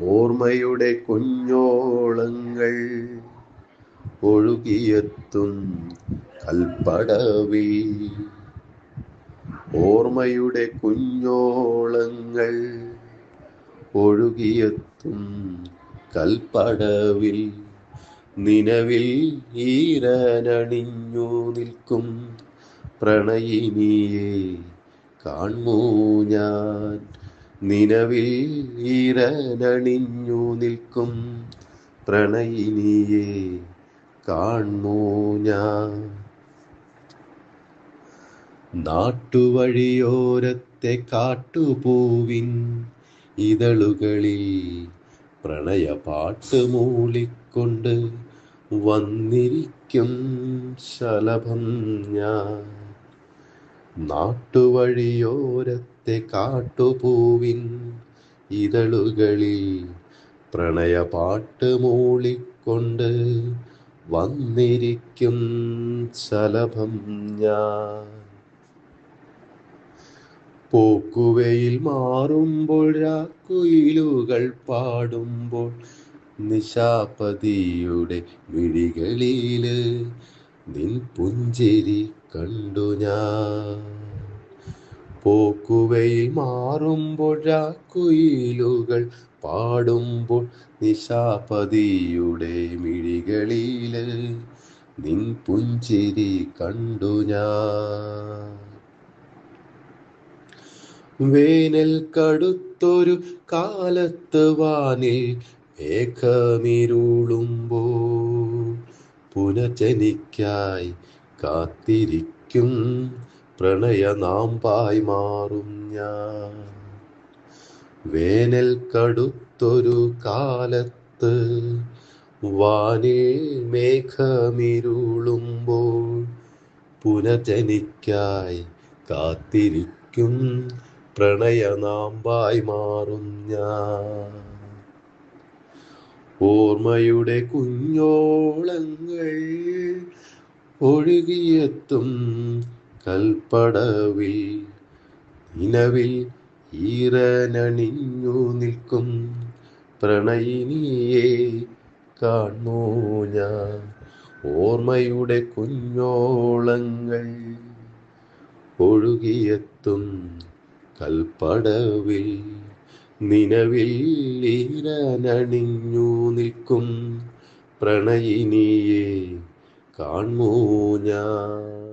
ഓർമ്മയുടെ കുഞ്ഞോളങ്ങൾ ഒഴുകിയെത്തും കൽപ്പടവിൽ. ഓർമ്മയുടെ കുഞ്ഞോളങ്ങൾ ഒഴുകിയെത്തും കൽപ്പടവിൽ. നിലവിൽ ഈരനണിഞ്ഞു നിൽക്കും പ്രണയിനിയെ കാൺമൂ ഞാൻ. നിലവിൽ ഈരനണിഞ്ഞു നിൽക്കും പ്രണയിനിയെ കാൺമൂ ഞാൻ. നാട്ടുവഴിയോരത്തെ കാട്ടുപൂവിൻ ഇതളുകളിൽ പ്രണയപാട്ട് മൂളിക്കൊണ്ട് വന്നിരിക്കും ശലഭം ഞാൻ. നാട്ടുവഴിയോരത്തെ കാട്ടുപൂവിൻ ഇതളുകളിൽ പ്രണയപാട്ട് മൂളിക്കൊണ്ട് വന്നിരിക്കും ശലഭം ഞാൻ. പോക്കുവെയിൽ മാറുമ്പോൾ രാക്കുയിലുകൾ പാടുമ്പോൾ നിശാപതിയുടെ മിഴികളില് നിൻ പുഞ്ചിരി കണ്ടു ഞാൻ. പോക്കുവെയിൽ മാറുമ്പോൾ രാക്കുയിലുകൾ പാടുമ്പോൾ നിശാപതിയുടെ മിഴികളില് നിൻ പുഞ്ചിരി കണ്ടു ഞാൻ. വേനൽ കടുത്തൊരു കാലത്ത് വാനിൽ മേഘമിരുളുമ്പോൾ പുനർജനിക്കായി കാത്തിരിക്കും പ്രണയനാമ്പായി മാറും ഞാൻ. വേനൽ കടുത്തൊരു കാലത്ത് വാനിൽ മേഘമിരുളുമ്പോൾ പുനർജനിക്കായി കാത്തിരിക്കും പ്രണയനാമ്പായി മാറും ഞാൻ. ഓർമ്മയുടെ കുഞ്ഞോളങ്ങൾ ഒഴുകിയെത്തും കൽപ്പടവിൽ. നിലവിൽ ഈറനണിഞ്ഞു നിൽക്കും പ്രണയിനിയെ കാണൂ ഞാൻ. ഓർമ്മയുടെ കുഞ്ഞോളങ്ങൾ ഒഴുകിയെത്തും കൽപ്പടവിൽ. നിലവിൽ ഈറനണിഞ്ഞു നിൽക്കും പ്രണയിനിയെ കാണൂ ഞാൻ.